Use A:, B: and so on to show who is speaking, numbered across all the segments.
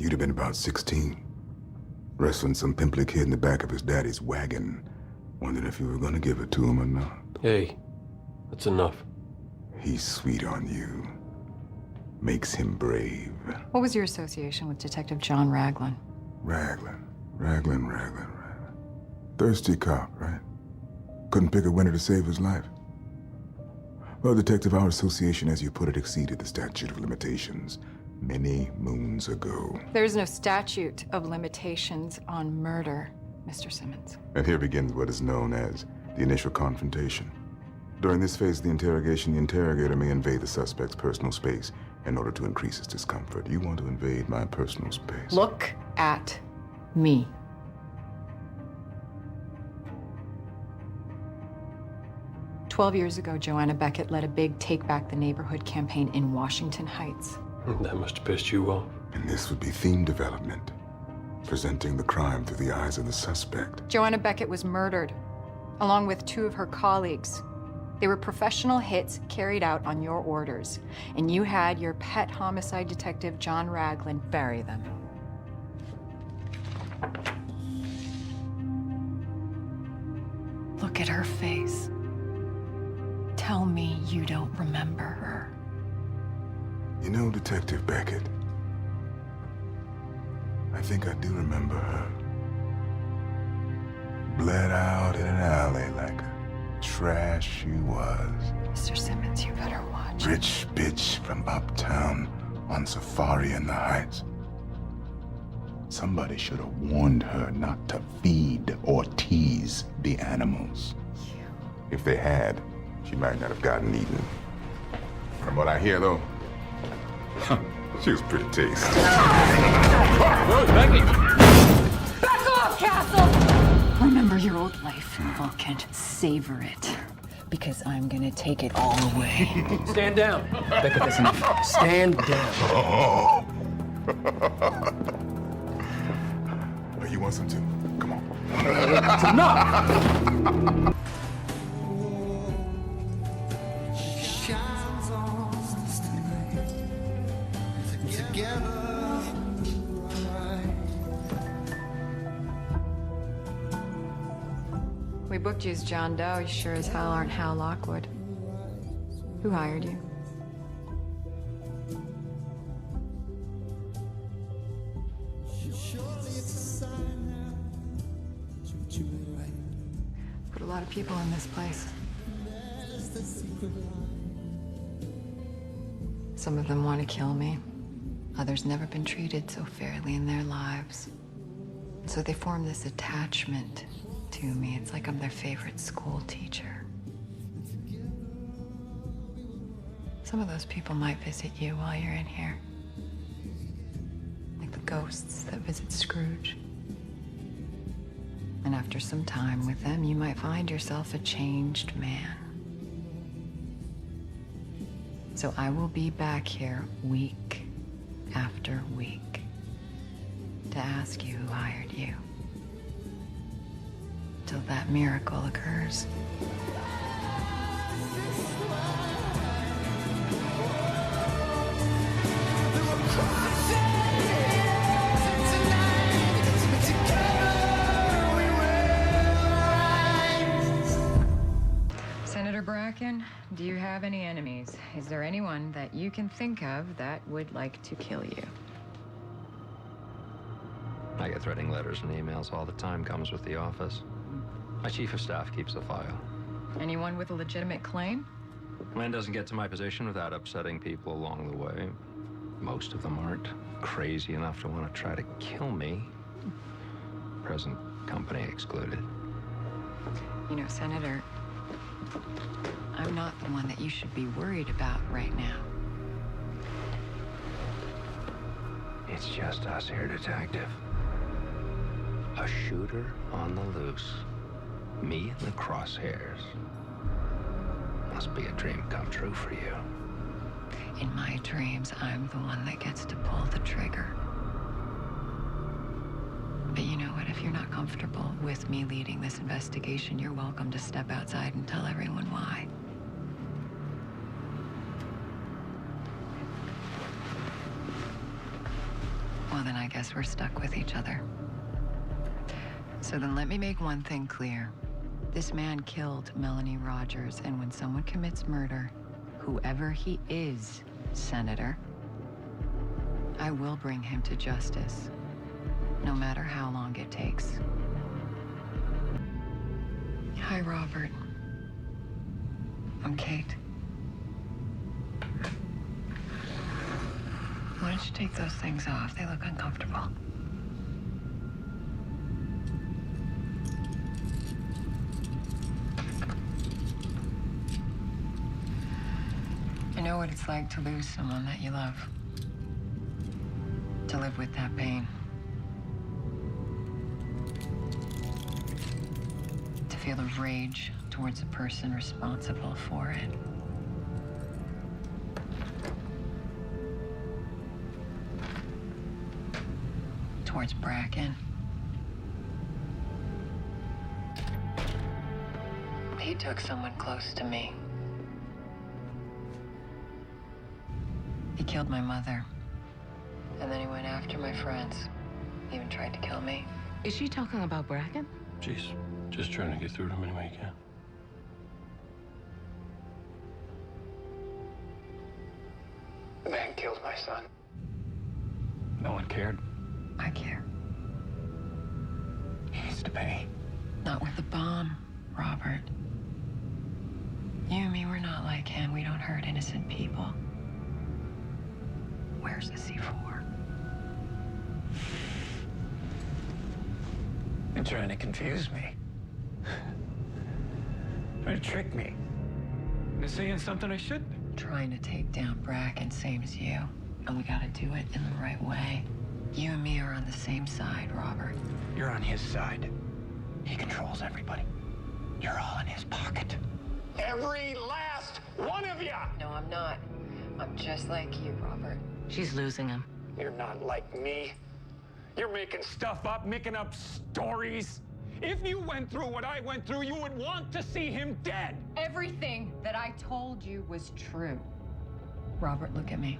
A: You'd have been about 16, wrestling some pimply kid in the back of his daddy's wagon, wondering if you were gonna give it to him or not.
B: Hey, that's enough.
A: He's sweet on you. Makes him brave.
C: What was your association with Detective John Raglan?
A: Raglan. Thirsty cop, right? Couldn't pick a winner to save his life. Well, Detective, our association, as you put it, exceeded the statute of limitations many moons ago.
C: There's no statute of limitations on murder, Mr. Simmons.
A: And here begins what is known as the initial confrontation. During this phase of the interrogation, the interrogator may invade the suspect's personal space in order to increase his discomfort. You want to invade my personal space?
C: Look at me. "12 years ago, Joanna Beckett led a big Take Back the Neighborhood campaign in Washington Heights.
B: That must have pissed you off.
A: And this would be theme development, presenting the crime through the eyes of the suspect.
C: Joanna Beckett was murdered, along with 2 of her colleagues. They were professional hits carried out on your orders, and you had your pet homicide detective, John Raglan, bury them. Look at her face. Tell me you don't remember her.
A: You know, Detective Beckett, I think I do remember her. Bled out in an alley like a trash she was.
C: Mr. Simmons, you better watch.
A: Rich bitch from uptown on safari in the Heights. Somebody should have warned her not to feed or tease the animals. If they had, she might not have gotten eaten. From what I hear, though, she was pretty tasty.
B: Whoa, Beckett!
C: Back off, Castle! Remember your old life, Vulcan. Savor it. Because I'm gonna take it all away.
B: Stand down. Beckett, that's enough. Stand down.
A: Oh. You want some too? Come on.
B: That's enough!
C: We booked you as John Doe. You sure as hell aren't Hal Lockwood. Who hired you? Put a lot of people in this place. Some of them want to kill me. Others never been treated so fairly in their lives. So they form this attachment to me. It's like I'm their favorite school teacher. Some of those people might visit you while you're in here. Like the ghosts that visit Scrooge. And after some time with them, you might find yourself a changed man. So I will be back here week after week to ask you who hired you. Till that miracle occurs. Senator Bracken, do you have any enemies? Is there anyone that you can think of that would like to kill you?
D: I get threatening letters and emails all the time. Comes with the office. My chief of staff keeps the file.
C: Anyone with a legitimate claim?
D: Man doesn't get to my position without upsetting people along the way. Most of them aren't crazy enough to want to try to kill me. Present company excluded.
C: You know, Senator, I'm not the one that you should be worried about right now.
D: It's just us here, Detective. A shooter on the loose. Me in the crosshairs. Must be a dream come true for you.
C: In my dreams, I'm the one that gets to pull the trigger. But you know what? If you're not comfortable with me leading this investigation, you're welcome to step outside and tell everyone why. While Well, then I guess we're stuck with each other. So then let me make one thing clear. This man killed Melanie Rogers, and when someone commits murder, whoever he is, Senator, I will bring him to justice, no matter how long it takes. Hi, Robert. I'm Kate. Why don't you take those things off? They look uncomfortable. I know what it's like to lose someone that you love. To live with that pain. To feel the rage towards the person responsible for it. Towards Bracken. He took someone close to me. He killed my mother. And then he went after my friends. He even tried to kill me.
E: Is she talking about Bracken?
B: She's just trying to get through to him any way you can.
D: The man killed my son.
F: No one cared.
C: I care.
F: He needs to pay.
C: Not with the bomb, Robert. You and me, we're not like him. We don't hurt innocent people. Where's the C4?
F: You're trying to confuse me. Trying to trick me. Into saying something I shouldn't.
C: Trying to take down Bracken, same as you. And we gotta do it in the right way. You and me are on the same side, Robert.
F: You're on his side. He controls everybody. You're all in his pocket. Every last one of you!
C: No, I'm not. I'm just like you, Robert.
E: She's losing him.
F: You're not like me. You're making stuff up, making up stories. If you went through what I went through, you would want to see him dead.
C: Everything that I told you was true. Robert, look at me.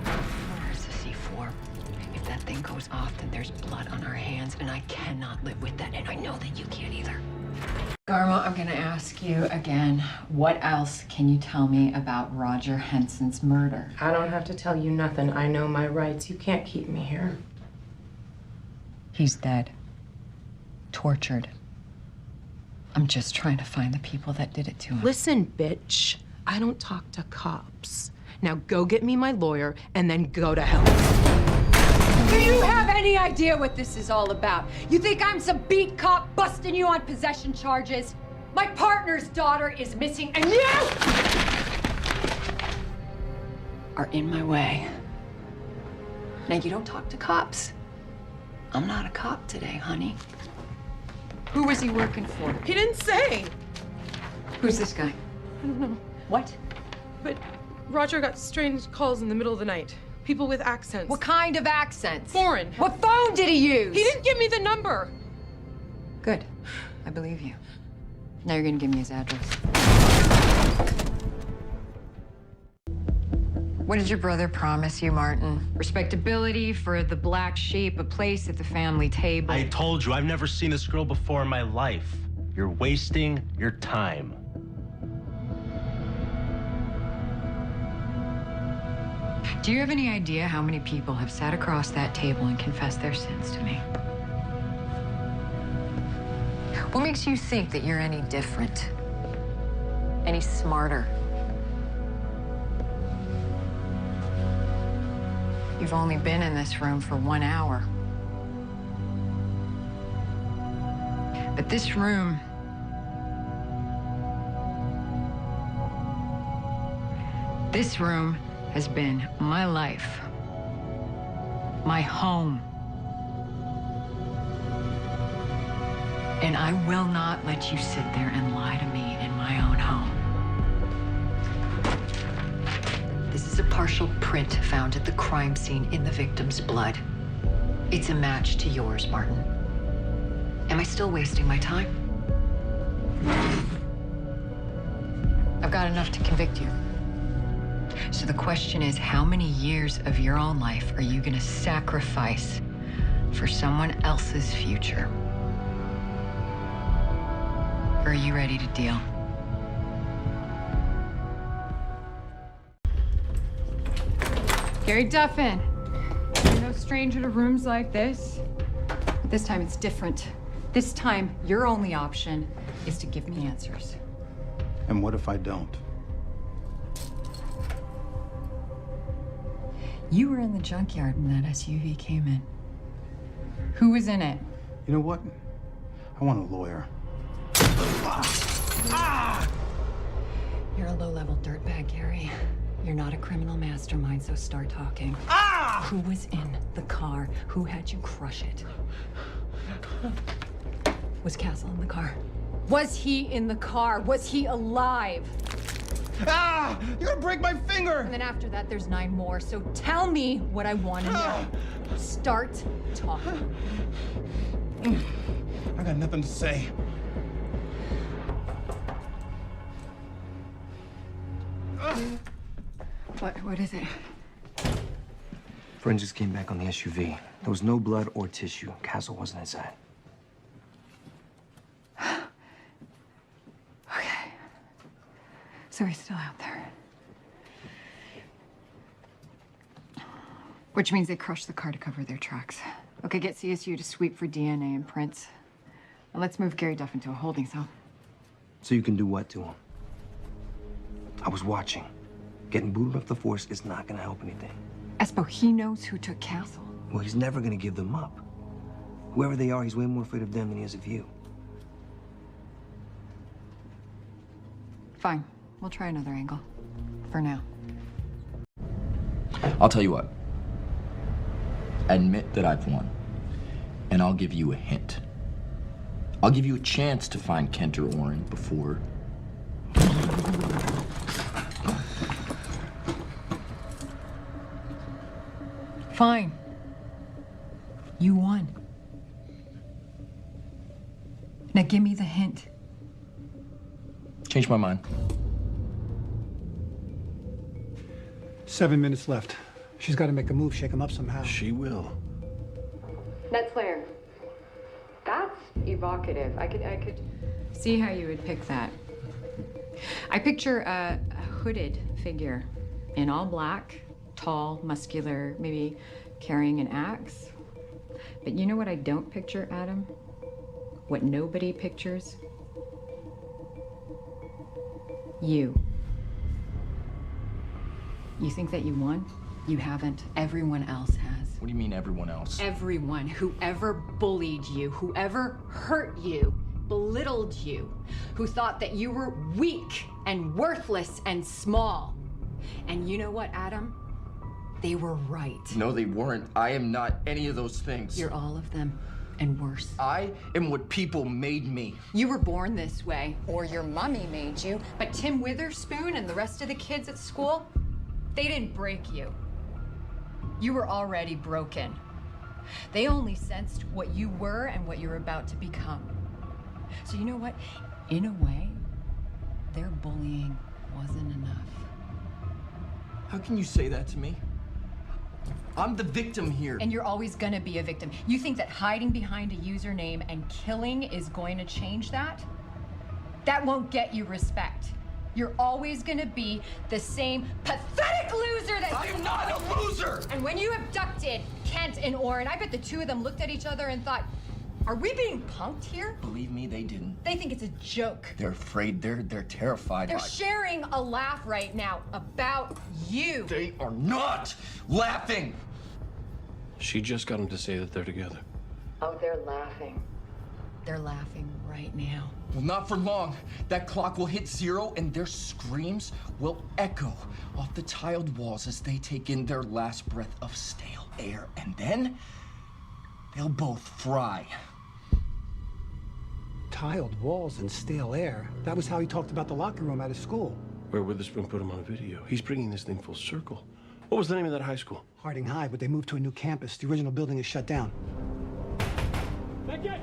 C: Where's the C4? If that thing goes off, then there's blood on our hands, and I cannot live with that, and I know that you can't either. Garma, I'm gonna ask you again, what else can you tell me about Roger Henson's murder?
G: I don't have to tell you nothing. I know my rights. You can't keep me here.
C: He's dead. Tortured. I'm just trying to find the people that did it to him.
G: Listen, bitch. I don't talk to cops. Now go get me my lawyer and then go to hell.
C: Do you have any idea what this is all about? You think I'm some beat cop busting you on possession charges? My partner's daughter is missing, and you are in my way. Now, you don't talk to cops. I'm not a cop today, honey. Who was he working for?
G: He didn't say.
C: Who's this guy?
G: I don't know.
C: What?
G: But Roger got strange calls in the middle of the night. People with accents.
C: What kind of accents?
G: Foreign.
C: What phone did he use?
G: He didn't give me the number.
C: Good. I believe you. Now you're gonna give me his address. What did your brother promise you, Martin? Respectability for the black sheep, a place at the family table.
H: I told you, I've never seen this girl before in my life. You're wasting your time.
C: Do you have any idea how many people have sat across that table and confessed their sins to me? What makes you think that you're any different? Any smarter? You've only been in this room for 1 hour. But this room has been my life, my home. And I will not let you sit there and lie to me in my own home. This is a partial print found at the crime scene in the victim's blood. It's a match to yours, Martin. Am I still wasting my time? I've got enough to convict you. So the question is, how many years of your own life are you gonna sacrifice for someone else's future? Or are you ready to deal? Gary Duffin, you're no stranger to rooms like this. But this time it's different. This time, your only option is to give me answers.
I: And what if I don't?
C: You were in the junkyard when that SUV came in. Who was in it?
I: You know what? I want a lawyer.
C: You're a low-level dirtbag, Gary. You're not a criminal mastermind, so start talking. Who was in the car? Who had you crush it? Was Castle in the car? Was he in the car? Was he alive?
I: You're gonna break my finger!
C: And then after that, there's 9 more. So tell me what I want to know. Start talking.
I: I got nothing to say.
C: What is it?
D: Forensics came back on the SUV. There was no blood or tissue. Castle wasn't inside.
C: Okay. So he's still out there. Which means they crushed the car to cover their tracks. Okay, get CSU to sweep for DNA and prints. And let's move Gary Duff into a holding cell.
D: So you can do what to him? I was watching. Getting booted off the force is not gonna help anything.
C: Espo, he knows who took Castle.
D: Well, he's never gonna give them up. Whoever they are, he's way more afraid of them than he is of you.
C: Fine, we'll try another angle. For now.
J: I'll tell you what. Admit that I've won. And I'll give you a hint. I'll give you a chance to find Kent or Oren before...
C: Fine. You won. Now give me the hint.
J: Change my mind.
K: 7 minutes left. She's got to make a move, shake him up somehow.
B: She will.
C: Net Slayer. That's evocative. I could see how you would pick that. I picture a hooded figure in all black, tall, muscular, maybe carrying an axe. But you know what I don't picture, Adam? What nobody pictures? You. You think that you won? You haven't. Everyone else has.
J: What do you mean, everyone else?
C: Everyone, whoever bullied you, whoever hurt you, belittled you, who thought that you were weak and worthless and small. And you know what, Adam? They were right.
J: No, they weren't. I am not any of those things.
C: You're all of them, and worse.
J: I am what people made me.
C: You were born this way, or your mommy made you, but Tim Witherspoon and the rest of the kids at school, they didn't break you. You were already broken. They only sensed what you were and what you're about to become. So you know what? In a way, their bullying wasn't enough.
J: How can you say that to me? I'm the victim here.
C: And you're always gonna be a victim. You think that hiding behind a username and killing is going to change that? That won't get you respect. You're always gonna be the same pathetic loser that
J: I am not a loser!
C: And when you abducted Kent and Oren, I bet the two of them looked at each other and thought, are we being punked here?
J: Believe me, they didn't.
C: They think it's a joke.
J: They're afraid. They're terrified.
C: They're sharing a laugh right now about you.
J: They are not laughing.
B: She just got him to say that they're together.
C: Oh, they're laughing. They're laughing right now.
J: Well, not for long. That clock will hit 0 and their screams will echo off the tiled walls as they take in their last breath of stale air. And then they'll both fry.
K: Tiled walls and stale air. That was how he talked about the locker room at his school.
B: Where Witherspoon put him on a video. He's bringing this thing full circle. What was the name of that high school?
K: Harding High, but they moved to a new campus. The original building is shut down.
F: Beckett!